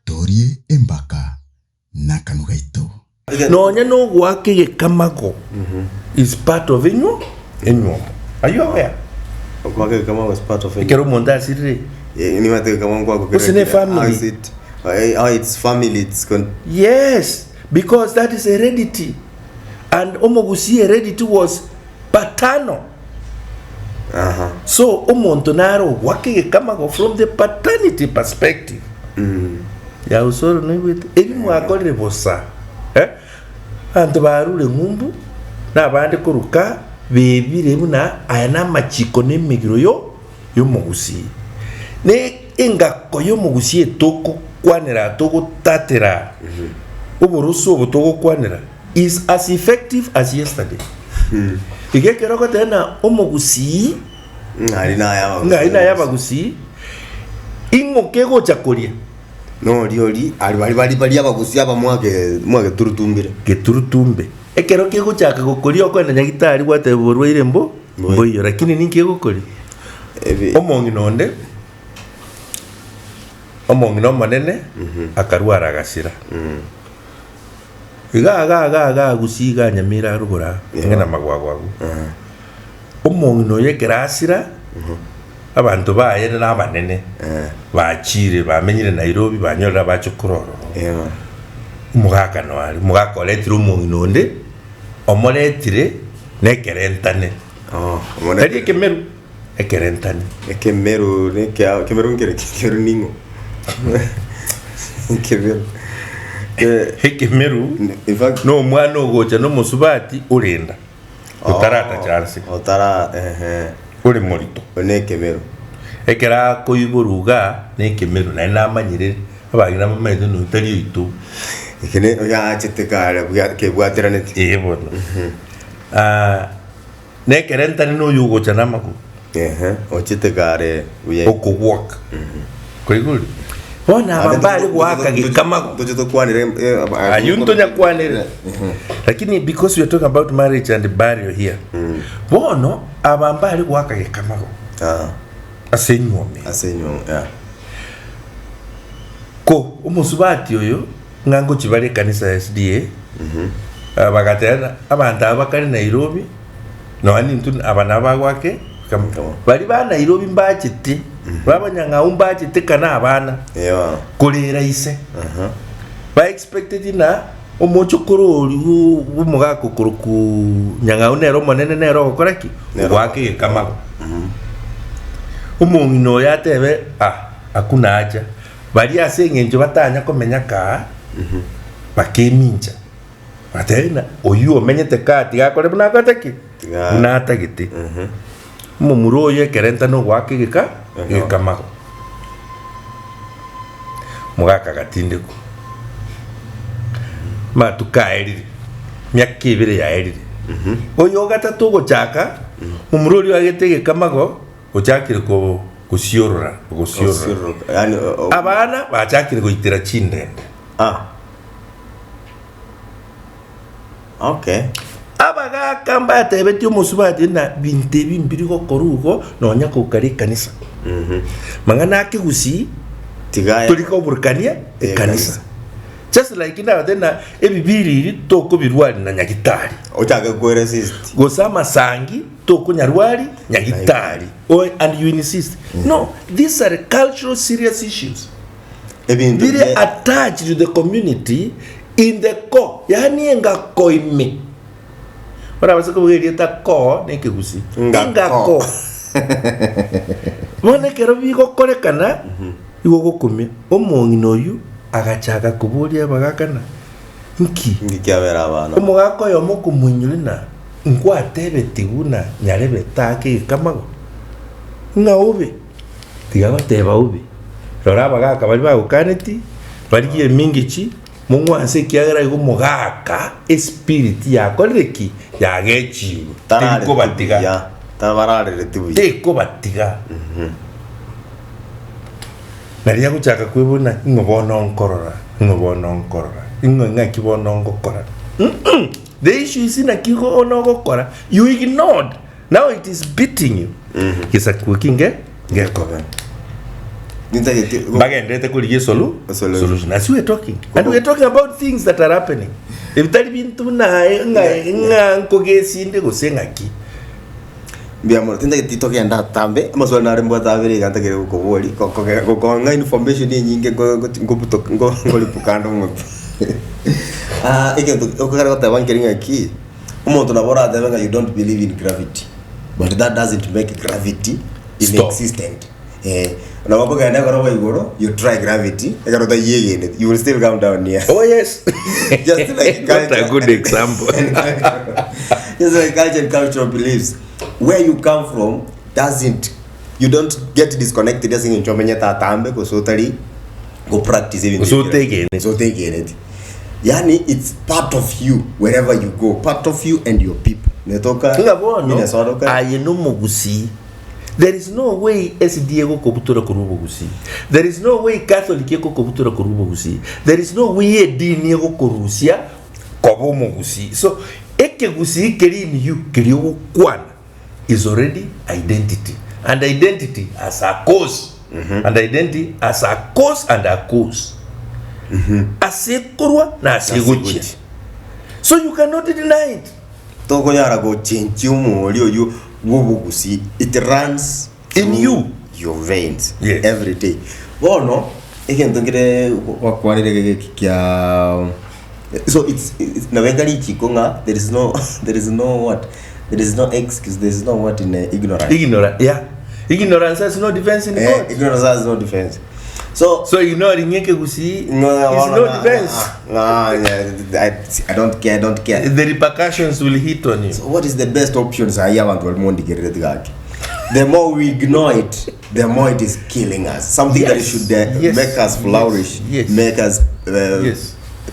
Torie embaka nakanugaito. Nonya no gwake gekamago is part of enyo. Are you aware? Gwake gekamago is part of enyo. Kero monda sirri. Ni mate gekamago kwa Usine family. It's family. Yes, because that is heredity. And Omogusi heredity was paternal. So Omontonaro working kama from the paternity perspective. Ya usoro no with elimu akole bosa. Antu barule ngumbu na bande kuruka bebire muna ayana machiko ne migiro yo Mogusi. Ne engako yo Mogusi etoko kwanera toko tatera. Uburuso butoko kwanera is as effective as yesterday. Igekero ko tena Omogusi ngarina yaba gusi ingo kego chakolia no lioli bali abagusi aba mwake turutumbire geturutumbe ekero kego chaka gokolia okwana nyagitari gwate borwaire mboyo lakini ninki egokoli omongi nonde omongi no manene akarwara agasira iga gusiga nyamira rugura ngena magwagwagu omongi no yekerasira abantu bayere n'abanene bachire bamenyire Nairobi banyorera bachukuroro mugaka no ari mugaka oletire omongi nonde omoletire nekerentane omonetire kemeru ekerentane kemeru kemeru ningo kemeru Hekemeru no mwana ogocha no musubati urenda utarata chance uri morito ne kemeru ekera koyiburuga ne kemeru na namanyire abagira mamaito no tari itu ikene ya chitekara ke bwaterane bono ne kerenta no yugocha namaku o chitekare okugwak koiguri bona abambali gwaka gikamago tojo kwanire ayunto nyakwanire lakini because we are talking about marriage and burial here bono abambali gwaka gikamago asenyome ko umusubati oyo ngango kibale kanisa SDA bagatena abantu abakari Nairobi no ani ntu abana bagwake bali ba Nairobi mbachiti babanyanga umbachiti kana abana kolera ise ba expected na omochokoro umugako kuruku nyanga unero monene nero okoraki gwake kama umungi no yatebe akuna aja bali asengenjo batanya komenya ka bakeminja batena oyu omenyete kati gakore buna kataki buna tagiti mumuro ye kerenta no gwake gika gikamago mugaka gatindiko matukaerire myaka ibere yaerire oyo gatatu gochaka mumuro agete gikamago gochakire ko gusiorora yani abana bachakire goitira chindende okay abaga kamba tebeti umusubati na binte bimbiri go korugo nonya ko kari kanisa mangana akigusi tigaya tuliko burkania kanisa just like na tena ebibiri toko birwari na nyagitari otaga go resist gosama sangi toko nyarwari nyagitari and you insist no, these are cultural serious issues they attached to the community in the core yani ngakoime ora basiko bwiri ta ko nekigusi ngako mone kero bigo korekana igo gukumi omongi noyu agachaga kuburia bagakana ngikyabera abana omugako yo mukumunyurina ngwatebe tiguna nyarebe take kamago ngaube tigaba teba ubi rora bagaka bali bagukaneti bali mingichi mungwanse kiagera igo mugaka spirit yakoreki yagechi tiko batiga tabararire tibu tiko batiga nariya guchaka kwibona ngobono nkorora ngaki bono ngokora the issue is in akigo onogokora you ignored Now it is beating you. Kisa kukinge ngeko. Bagendete kuli solution. As we are talking. And we are talking about things that are happening. If tali bintu na nga nkogesi inde gusengaki. Biamo tinda titoke anda tambe amaswali na rembo tavere ganta kere ko boli ko nga information nyingi ngo lipukando ngo ike to okara ta bankeri ngaki umuntu nabora adanga you don't believe in gravity, but that doesn't make gravity inexistent. Na wapo ganda kwa roho igoro you try gravity ekaro ta yeye you will still come down here. Oh yes. Just like that's a good example. Just like culture and cultural beliefs. Where you come from you don't get disconnected as in chomenya tatambe ko sotari go practice even so take it. Yani it's part of you wherever you go, part of you and your people. Netoka Minnesota ayeno mugusi. There is no way SDA go kobutura kurubo gusi. There is no way Catholic go kobutura kurubo gusi. There is no way dini go korusia kobo mugusi. So eke gusi keri in you keri kwana is already identity, and identity as a cause, and identity as a cause and a cause. Asekurwa na aseguchi. So you cannot deny it. Toko yara go change you wobugusi. It runs in you, your veins, yes. Every day. Bono ekentongere wakwanire kya. So it's navengari chikonga. There is no excuse. There is no what in ignorance. Ignorance has no defense in court. Ignorance has no defense. So ignoring yeke gusi is no defense. I don't care. The repercussions will hit on you. So what is the best options I want to the more we ignore it, the more it is killing us. Something that should make us flourish, make us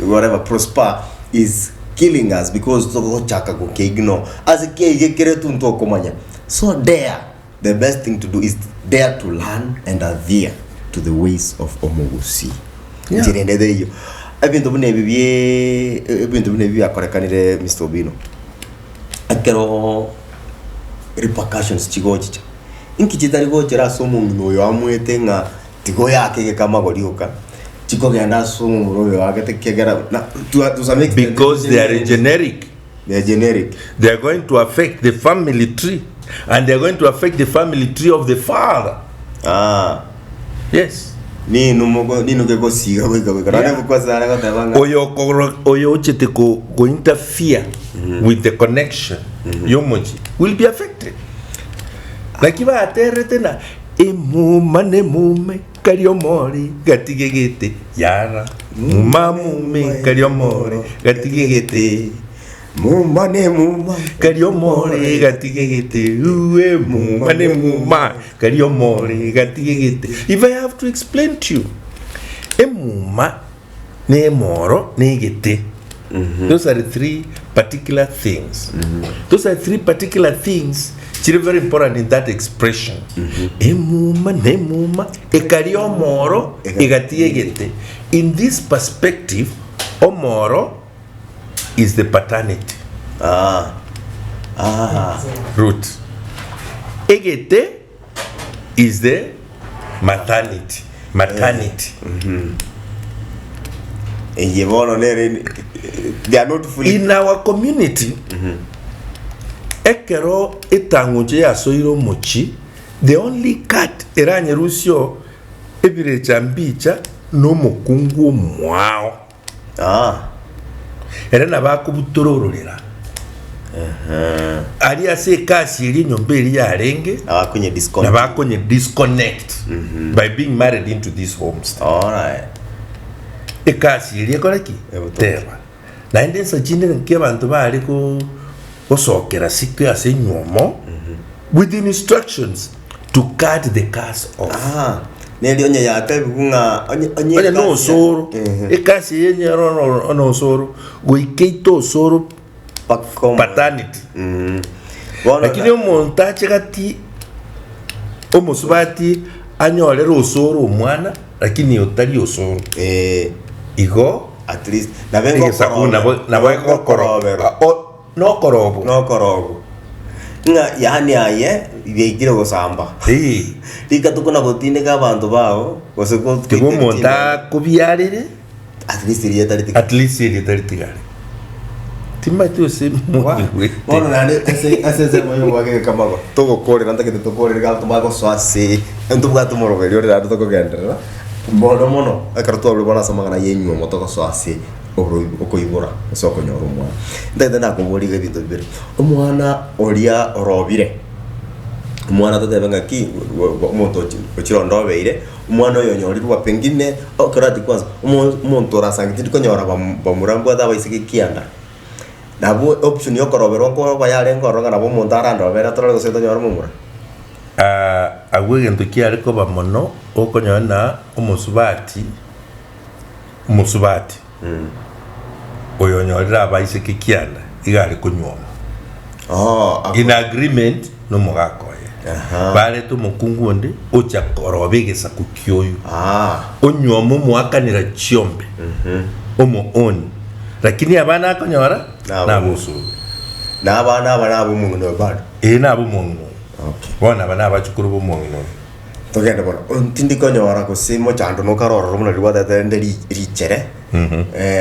whatever prosper is killing us because chaka go ignore as a so the best thing to do is dare to learn and adhere to the ways of Omogusi. I've been to Bunevi akorekanire Mr. Obino akero repercussions chigochicha inkichitari gochera somo ngoyo amwete nga tigo yake kama golioka. Because they are generic. They are going to affect the family tree, and they are going to affect the family tree of the father. Yes. Oyo chete go interfere with the connection. Yomoji will be affected. Like if I tell tena emume kariomori gatigegete yara mumamume kariomori gatigegete muma kariomori gatigegete uwe muma kariomori gatigegete. If I have to explain to you emuma ne moro ne gete, those are the three particular things. Those are three particular things. It's very important in that expression. Emuma nemuma ekariomoro egatiegete. In this perspective, omoro is the paternity root. Egete is the maternity. They are not fully in our community. Ekero etanguche ya soiro mochi, the only cat eranye rusio ebire chambicha no mokungu mwao. Era nabako butorororera. Ali ase kasi iri nyomberi ya renge nabakonye disconnect by being married into this homestead. Alright. Ekasi iri ekoraki teba. Na ndensa chinde nke bantu bari ko osokera siku ya senyomo with instructions to cut the cast off. Neli onye ya kunga onye no soro ekasi yenye no soro go ikeito soro paternity. Lakini omontache kati omusubati anyolera osoro omwana lakini otari osoro igo at least na vengo sakuna na vengo korobo. No korobo. nga yani aye ibekire gusamba rika tukuna gutindika abantu bao goseko tigo monta kubyarire at least iri taritigari tima tu se mwe ono nani ese moyo wake kama togo kore nanta kete tokore gal tumago swase ento bwato moro velio rado toko gendera mono akarto abli bona samanga yenyu motoko swase okoibora soko nyoro mwa ndende nakuburi gebito bire omwana oria orobire umwana tatebenga ki umuntu ochirondo beire umwana oyo nyorirwa pengine okarati kwanza umuntu rasangiti konyora bamurambo abaisiki kianda nabo option yo koroberwa ko bayare ngoronga nabo umuntu arandobera toro guseta nyora mumura agwege ntuki ariko bamono okonyona umusubati oyo nyorira abaisiki kianda igari kunyoma in agreement no mugakoye bare tu mukungu ndi ocha korobegesa kukyoyu onyomo mwakanira chiombe omo on lakini abana akonyora na busu na abana abo mungu no bado na abo mungu bona abana abachukuru bo mungu no togenda bona ntindi konyora ko simo chando no karoro rumuna riwada tende richere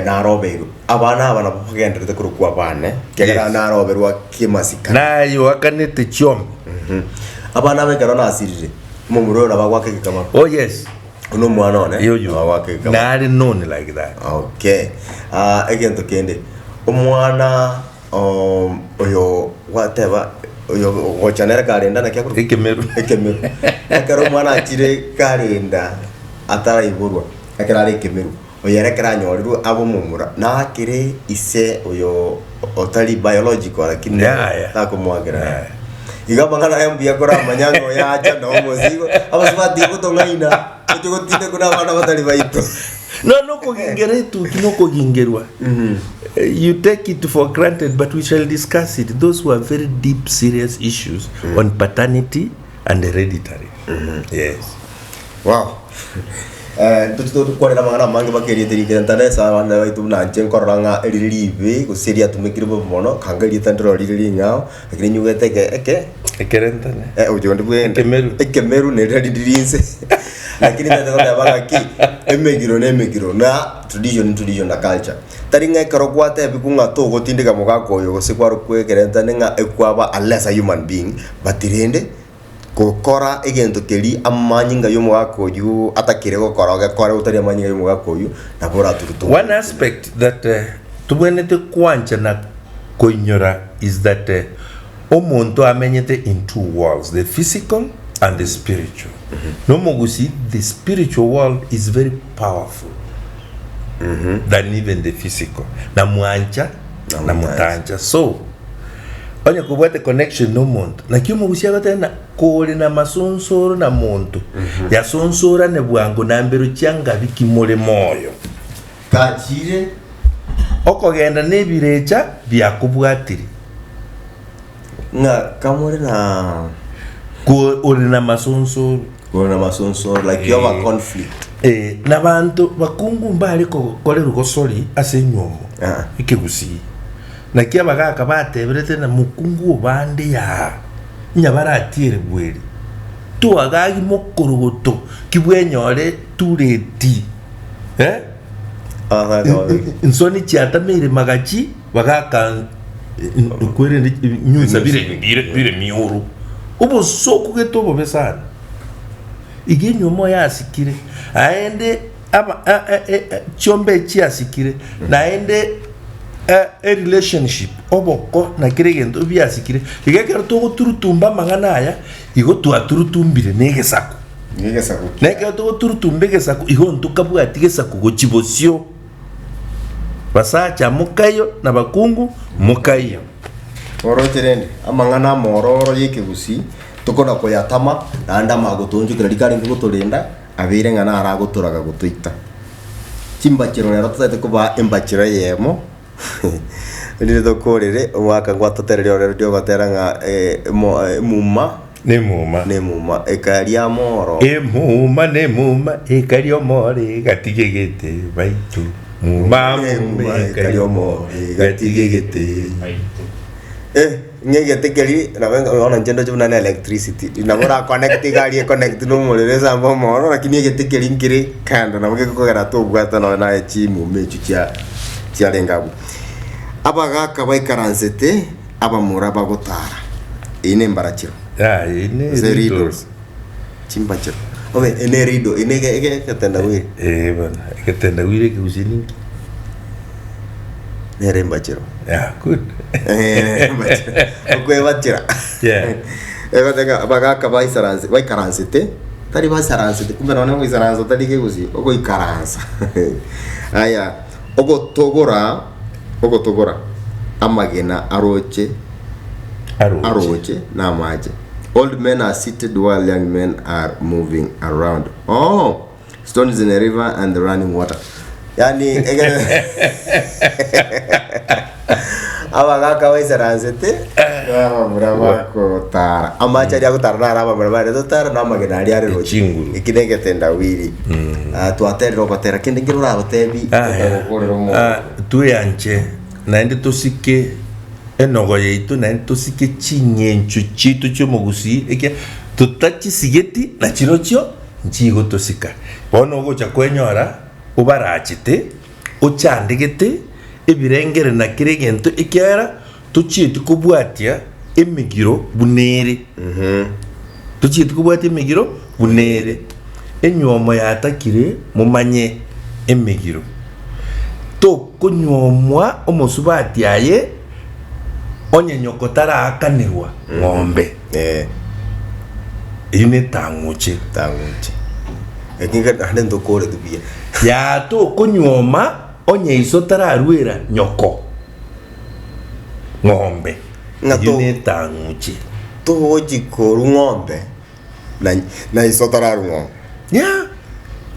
na robego abana bukugenda rite kuru kwa bane kegera na roberwa kimasika na yo akanete chiombe abana bekero na asirire mumuro na bagwake kama yes uno mwana one yo bagwake kama na ari known like that okay again to kende omwana oyo whatever oyo gochanera kalenda na kyakuru ekemeru akaro mwana akire kalenda atara iburwa akara ekemeru oyere kranyorirwa abo mumura na akire ise oyo otali biological lakini takumwagira igabangana yambia kora manyango yacha no mozigo abasibati kutongaina tuko tinde kuna bana batali baito no kugingeretu kinoko gingerwa you take it for granted but we shall discuss it. Those were very deep serious issues on paternity and hereditary. Yes. Wow. Tuto korera mangana mangi bakeri tirike ntane sa bana baitu na nkoranga elilive ko seria tumikire bo mono kangari tandro lili ngao lakini nyugete ekerentane ujonde bwe ekemeru ne redirinse lakini ndataka baba ki emegiro na tradition na culture taringa karokwa te bikunga to gotindika mugako yo sikwaru kwekerentane nga ekwaba unless a human being batirende kokora egento keri amanyinga yo mugako yu atakire gokora kora utari amanyinga yo mugako yu na bora turutu. One aspect that tubwenete kwancha na koinyora is that omuntu amenyete in two worlds, the physical and the spiritual. No mogusi, the spiritual world is very powerful than even the physical. Na mwancha na mutancha. So onye kubwate connection no muntu na kiyo mogusi agatena kole na masonsoro na muntu ya sonsora ne bwangu na mberu cyanga bikimole moyo kachire okogenda nebirecha byakubwatiri nga kamore na ko uri na masonsoro like you have a conflict n'abantu bakungu mbali ko kolera gosori ase nyomo ikigusi na kia bagaka bateberete na mukungu bande ya nyabaratire bweri tu agagi mokorogoto kibwenyore tureti nsoni chiata mere magachi bagaka ukwere nyuza bire miuru ubo soko getobo besana iginyomo yasikire aende aba chombe chiasikire naende a relationship oboko na kiregendo byasikire igekera to turutumba mangana aya igo tuaturutumbire negesako nekera to turutumbe gesako igo ntukabwati gesako gochibosio basacha mukayo na bakungu mukayo orotirende amangana mororo yikigusi tukona koyatama nanda magutunjukira rikari nguturinda abire ngana araguturaga gutuita chimbachiro rero tutete kuba embachiro yemo ndire dokorere waka gwatoterere rero dio gateranga muma nemuma ekaria moro nemuma ekario more gatigegete baitu muma ekario more gatigegete ngege tekeli na wenga ona njendo chuna na electricity na bora connect gari connect no muleleza mbomo ona lakini ngege tekeli ngiri kanda na ngege kogera to gwata na chimu mechu cia lengabu aba gaka baikaransete aba muraba gotara ine mbarachiro ine riddles chimbachiro obe ene rido ine ge katenda wi bana katenda wi ke usini nere mbachiro good okwe bachira eba daga aba gaka baikaransete tari basaransete kumbe naone ngo isaranza tari ke gusi oko ikaranza aya ogo togora amagena aroche na maje. Old men are seated while young men are moving around. Oh, stones in the river and the running water. Yani abagaka waisaransete muraba ko tara amacha ya kutara raba muraba de tara na magena ali ari rochi ikinenge tenda wili tu aterro batera kende ngiro raba tebi tu yanche na ndi tosike enogo yeito na ndi tosike chinyenchu chitu chomogusi eke tutachi sigeti na chirocho nchigo tosika bono go chakwenyora ubarachite uchandigete ebirengere na kiregento ikiara tuchiti kubwatia emigiro bunere tuchiti kubwatia emigiro bunere enyomo yatakire mumanye emigiro to kunyomwa omosubati aye onyenyokotara akanirwa ng'ombe ine tanguche ekinga hande ndokore tubia ya to kunyoma onye isotara arwera nyoko ng'ombe ine tanguche to ojikoru ng'ombe na isotara ng'ombe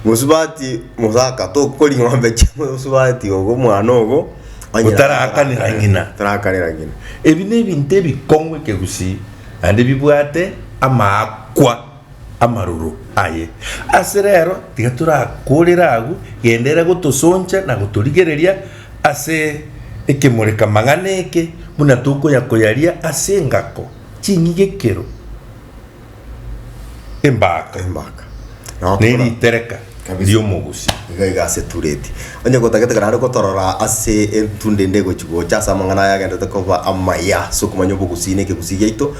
musubati musaka to koli ng'ombe chamo musubati ogo mwana ogo utarakanira ngina ebine binte bikongwe kegusi ande bibwate amakwa amaruru aye aserero tigatura kurira agu gendera gutosoncha na guturigereria ase ekemureka manganeke muna tuko yakoyaria ase ngako chinyigekero embaka neri tereka ndio mugusi gaiga ase tureti onye gotagete kana ko torora ase entunde ndego chigo cha samangana ya genda takoba amaya so kumanyo bugusi ne ke gusi yaito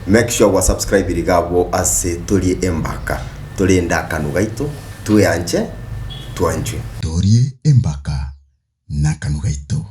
make sure wa subscribe rigabo ase turi embaka turi ndakanu gaito tuyanche tuanjwe Torie embaka nakanu gaito